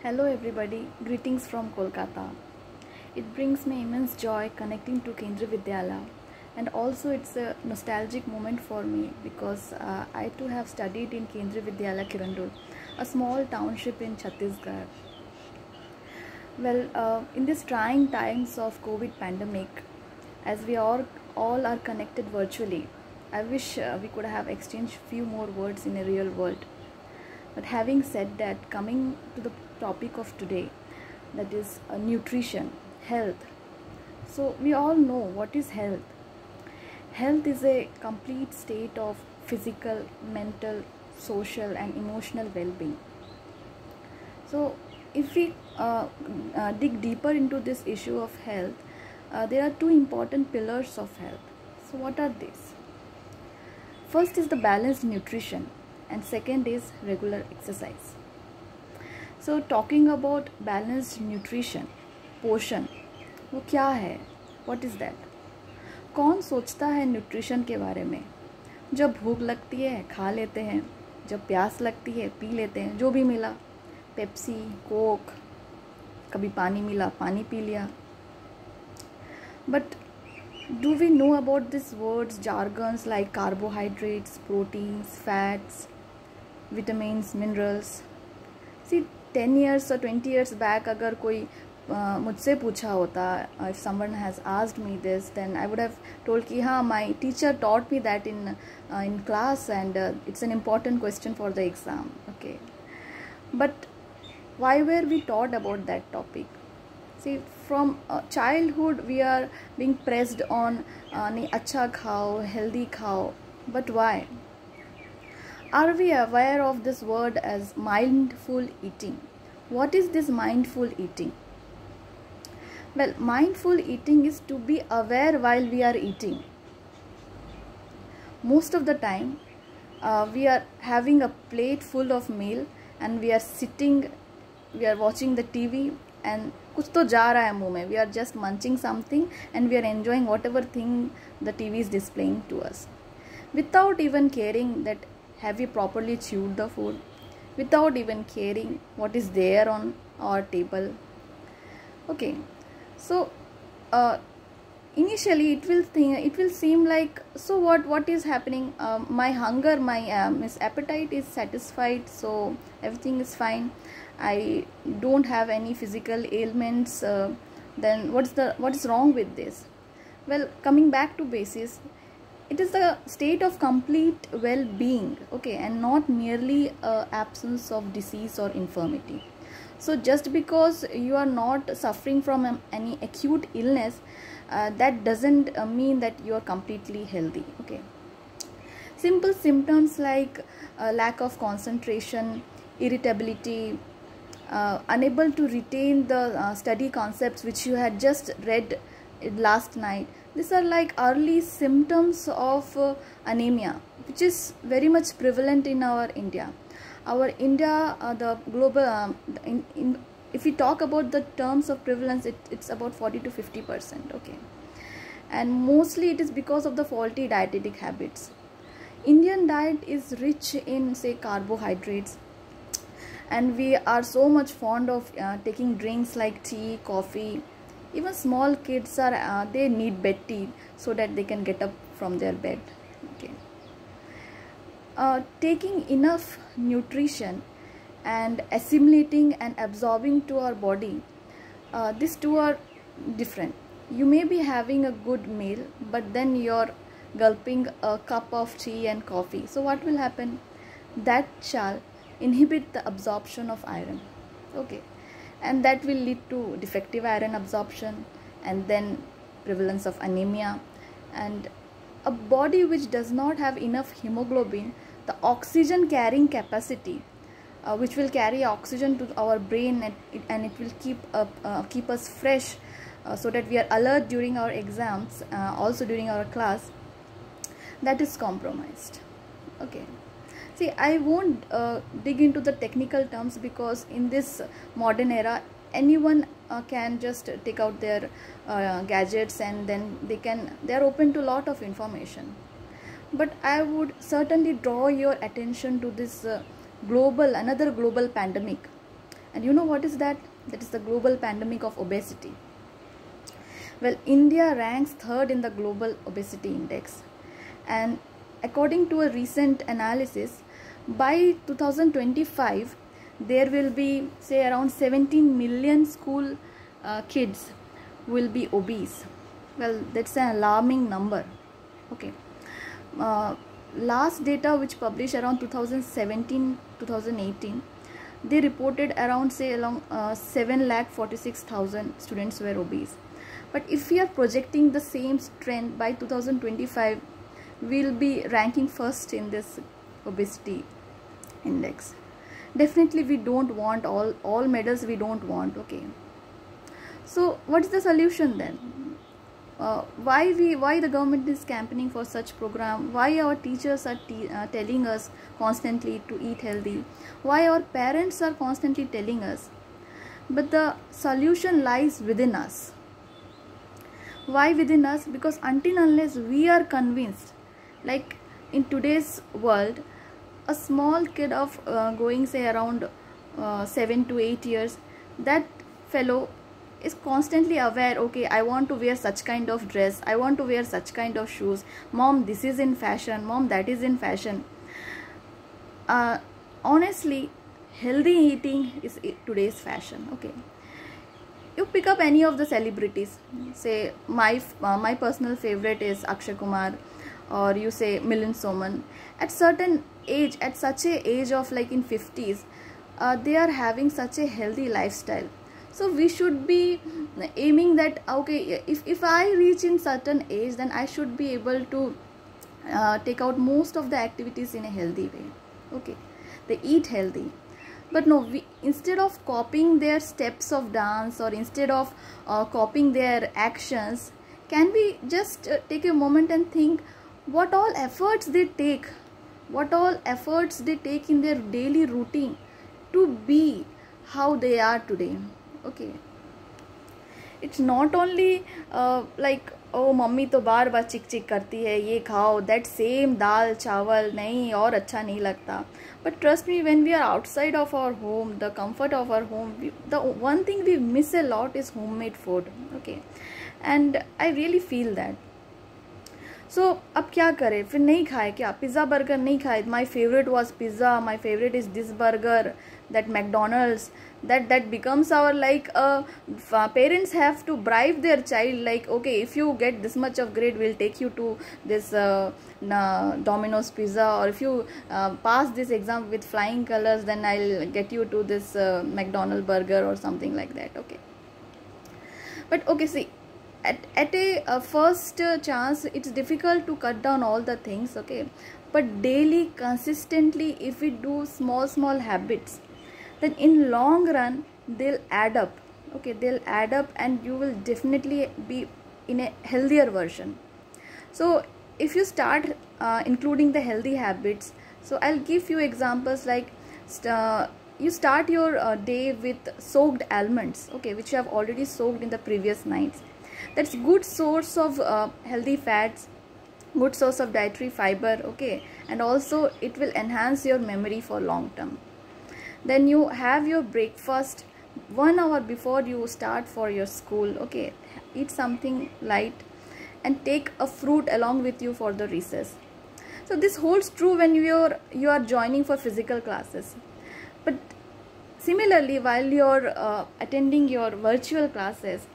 Hello everybody, greetings from Kolkata. It brings me immense joy connecting to Kendriya Vidyalaya, and also it's a nostalgic moment for me because I too have studied in Kendriya Vidyalaya Kirandul, a small township in Chhattisgarh. Well, in these trying times of COVID pandemic, as we all are connected virtually, I wish we could have exchanged few more words in a real world. But having said that, coming to the topic of today, that is nutrition, health. So we all know what is health. Health is a complete state of physical, mental, social and emotional well-being. So if we dig deeper into this issue of health, there are two important pillars of health. So what are these? First is the balanced nutrition and second is regular exercise. So talking about balanced nutrition, पोषण वो क्या है? What is that? कौन सोचता है nutrition के बारे में? जब भूख लगती है खा लेते हैं, जब प्यास लगती है पी लेते हैं, जो भी मिला, पेप्सी, कोक, कभी पानी मिला पानी पी लिया. But do we know about these words, jargons like carbohydrates, proteins, fats, vitamins, minerals? See, 10 years or 20 years back अगर कोई मुझसे पूछा होता, if someone has asked me this, then I would have told कि हाँ, my teacher taught me that in class and it's an important question for the exam. Okay, but why were we taught about that topic? See, from childhood we are being pressed on नहीं अच्छा खाओ, healthy खाओ, but why? Are we aware of this word as mindful eating? What is this mindful eating? Well, mindful eating is to be aware while we are eating. Most of the time, we are having a plate full of meal and we are sitting, we are watching the TV and कुछ तो जा रहा है मुंह में. We are just munching something and we are enjoying whatever thing the TV is displaying to us, without even caring that have we properly chewed the food, without even caring what is there on our table. Okay, so initially it will seem like, so what is happening? My hunger, my appetite is satisfied, so everything is fine. I don't have any physical ailments. Then what is wrong with this? Well, coming back to basis, it is the state of complete well-being, okay, and not merely absence of disease or infirmity. So just because you are not suffering from any acute illness, that doesn't mean that you are completely healthy. Okay, simple symptoms like lack of concentration, irritability, unable to retain the study concepts which you had just read last night, these are like early symptoms of anemia, which is very much prevalent in our India. Our India, the global, if we talk about the terms of prevalence, it's about 40 to 50%. Okay, and mostly it is because of the faulty dietetic habits. Indian diet is rich in, say, carbohydrates, and we are so much fond of taking drinks like tea, coffee. Even small kids are they need bed tea so that they can get up from their bed. Okay, taking enough nutrition and assimilating and absorbing to our body, these two are different. You may be having a good meal, but then you're gulping a cup of tea and coffee. So what will happen? That shall inhibit the absorption of iron. Okay, and that will lead to defective iron absorption and then prevalence of anemia. And a body which does not have enough hemoglobin, the oxygen carrying capacity, which will carry oxygen to our brain, and it will keep us fresh, so that we are alert during our exams, also during our class, that is compromised. Okay, see, I won't dig into the technical terms because in this modern era anyone can just take out their gadgets and then they are open to a lot of information. But I would certainly draw your attention to this another global pandemic And you know what is that? That is the global pandemic of obesity. Well, India ranks third in the global obesity index, and according to a recent analysis, by 2025 there will be, say, around 17 million school kids will be obese. Well, that's an alarming number. Okay. Last data which published around 2017-2018, they reported around, say, along 7,46,000 students were obese. But if we are projecting the same trend, by 2025 we'll be ranking first in this obesity index. Definitely we don't want all medals, we don't want. Okay, so what is the solution then? Why the government is campaigning for such program? Why our teachers are telling us constantly to eat healthy? Why our parents are constantly telling us? But the solution lies within us. Why within us? Because until unless we are convinced, like in today's world, a small kid of going, say, around 7 to 8 years, that fellow is constantly aware, okay, I want to wear such kind of dress, I want to wear such kind of shoes, mom, this is in fashion, mom, that is in fashion. Honestly, healthy eating is today's fashion. Okay, you pick up any of the celebrities, say my personal favorite is Akshay Kumar, or you say Milind Soman. At certain age, at such a age of like in 50s, they are having such a healthy lifestyle. So we should be aiming that, okay, if I reach in certain age, then I should be able to take out most of the activities in a healthy way. Okay, they eat healthy. But no, instead of copying their steps of dance, or instead of copying their actions, can we just take a moment and think what all efforts they take, in their daily routine to be how they are today. Okay, it's not only like, oh, mummy तो बार बार चिक चिक करती है, ये खाओ, that same दाल चावल नहीं और अच्छा नहीं लगता. But trust me, when we are outside of our home, the comfort of our home, the one thing we miss a lot is homemade food. Okay, and I really feel that. So अब क्या करें? फिर नहीं खाए क्या? Pizza burger नहीं खाए. My favorite was pizza, my favorite is this burger, that McDonald's, that becomes our, like, parents have to bribe their child, like, okay, if you get this much of grade, we'll take you to this Domino's pizza, or if you pass this exam with flying colors, then I'll get you to this McDonald's burger or something like that. Okay, but okay, see, at a first chance, it's difficult to cut down all the things. Okay, but daily, consistently, if we do small habits, then in long run they'll add up. Okay, they'll add up, and you will definitely be in a healthier version. So if you start including the healthy habits, so I'll give you examples, like you start your day with soaked almonds, okay, which you have already soaked in the previous nights. That's good source of healthy fats, good source of dietary fiber. Okay, and also it will enhance your memory for long term. Then you have your breakfast 1 hour before you start for your school. Okay, eat something light and take a fruit along with you for the recess. So this holds true when you are joining for physical classes. But similarly, while you're attending your virtual classes,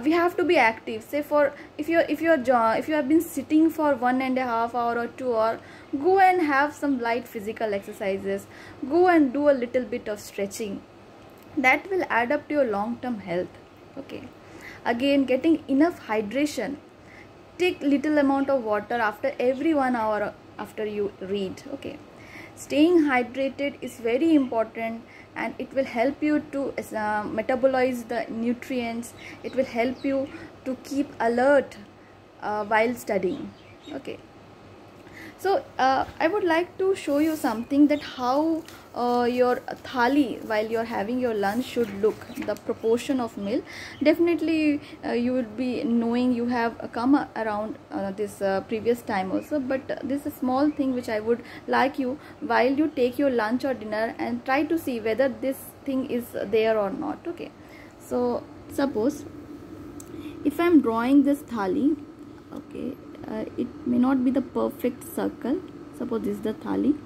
we have to be active. Say, for if you have been sitting for 1.5 hours or 2 hours, go and have some light physical exercises. Go and do a little bit of stretching. That will add up to your long-term health. Okay, again, getting enough hydration. Take little amount of water after every 1 hour after you read. Okay, staying hydrated is very important, and it will help you to metabolize the nutrients. It will help you to keep alert while studying. Okay, so I would like to show you something, that how your thali while you're having your lunch should look, the proportion of meal. Definitely you would be knowing, you have come around this previous time also, but this is a small thing which I would like you, while you take your lunch or dinner, and try to see whether this thing is there or not. Okay, so suppose if I am drawing this thali, okay, it may not be the perfect circle. Suppose this is the thali,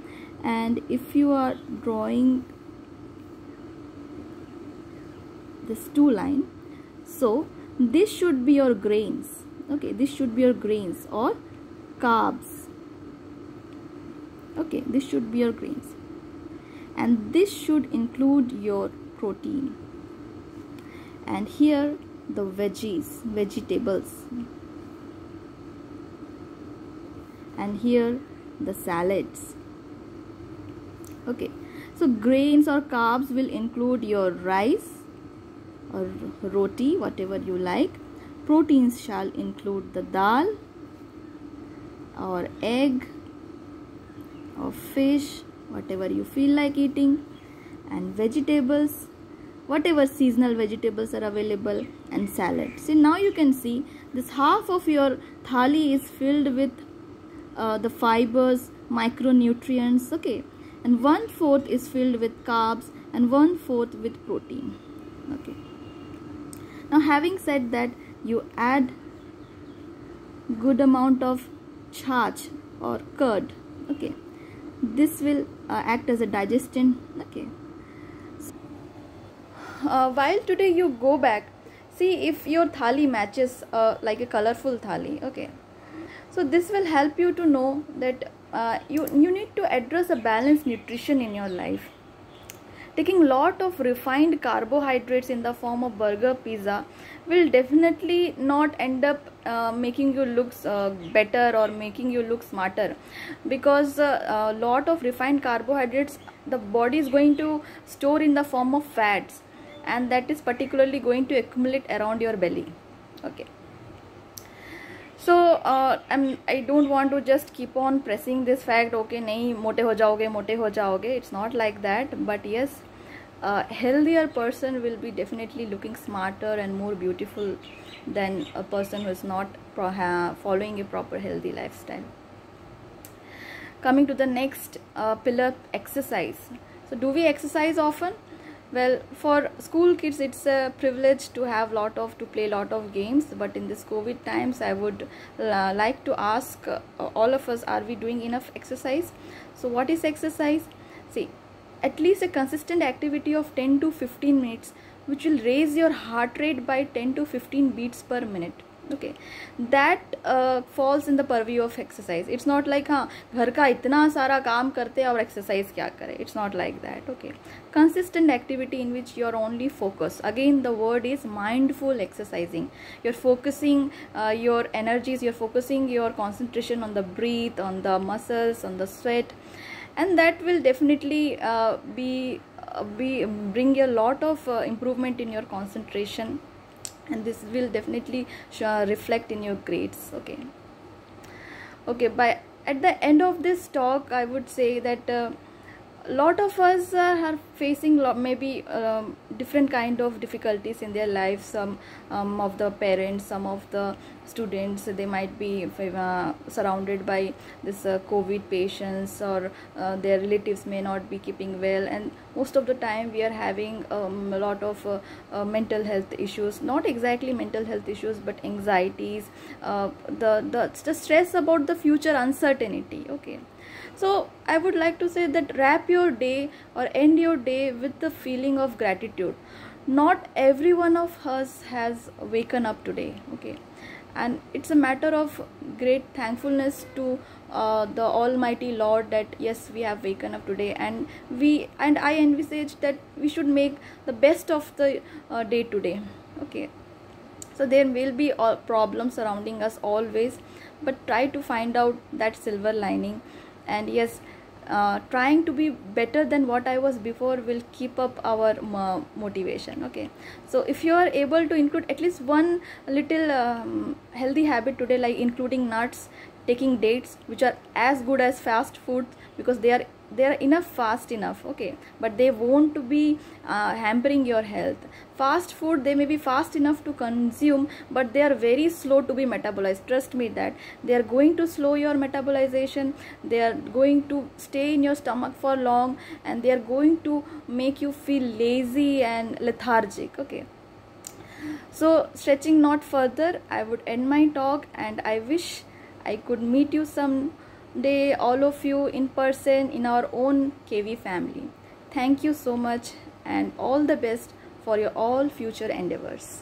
and if you are drawing this two line, so this should be your grains. Okay, this should be your grains or carbs. Okay, this should be your grains, and this should include your protein, and here the vegetables, and here the salads. Okay, so grains or carbs will include your rice or roti, whatever you like. Proteins shall include the dal or egg or fish, whatever you feel like eating, and vegetables, whatever seasonal vegetables are available, and salad. See, now you can see this half of your thali is filled with the fibers, micronutrients, okay, and 1/4 is filled with carbs and 1/4 with protein. Okay, now having said that, you add good amount of chach or curd. Okay, this will act as a digestion. Okay, while today you go back, see if your thali matches like a colorful thali. Okay, so this will help you to know that you need to address a balanced nutrition in your life. Taking lot of refined carbohydrates in the form of burger, pizza will definitely not end up making you look better or making you look smarter, because a lot of refined carbohydrates the body is going to store in the form of fats, and that is particularly going to accumulate around your belly. Okay, so I don't want to just keep on pressing this fact, okay, nahi mote ho jaoge, it's not like that. But yes, a healthier person will be definitely looking smarter and more beautiful than a person who is not following a proper healthy lifestyle. Coming to the next pillar, exercise. So do we exercise often? Well, for school kids it's a privilege to play lot of games, but in this COVID times I would like to ask all of us, are we doing enough exercise? So what is exercise? See, at least a consistent activity of 10 to 15 minutes which will raise your heart rate by 10 to 15 beats per minute. Okay, that falls in the purview of exercise. It's not like हाँ घर का इतना सारा काम करते और exercise क्या करे. It's not like that. Okay, consistent activity in which you are only focused. Again, the word is mindful exercising. You're focusing your energies. You're focusing your concentration on the breath, on the muscles, on the sweat, and that will definitely bring a lot of improvement in your concentration, and this will definitely reflect in your grades. Okay, by at the end of this talk I would say that a lot of us are facing maybe different kind of difficulties in their lives. Some of the parents, some of the students, they might be surrounded by this COVID patients, or their relatives may not be keeping well, and most of the time we are having a lot of mental health issues. Not exactly mental health issues, but anxieties, the stress about the future, uncertainty. Okay, so I would like to say that wrap your day or end your day with the feeling of gratitude. Not every one of us has waken up today. Okay, and it's a matter of great thankfulness to the Almighty Lord that yes, we have waken up today, and I envisage that we should make the best of the day today. Okay, so there will be problems surrounding us always, but try to find out that silver lining. And yes, trying to be better than what I was before will keep up our motivation. Okay, so if you are able to include at least one little healthy habit today, like including nuts, taking dates, which are as good as fast food because they are they are enough fast enough, okay, but they won't to be hampering your health. Fast food, they may be fast enough to consume, but they are very slow to be metabolized. Trust me that they are going to slow your metabolization, they are going to stay in your stomach for long, and they are going to make you feel lazy and lethargic, okay. So stretching not further, I would end my talk, and I wish I could meet you someday, all of you in person in our own KV family. Thank you so much, and all the best for your all future endeavors.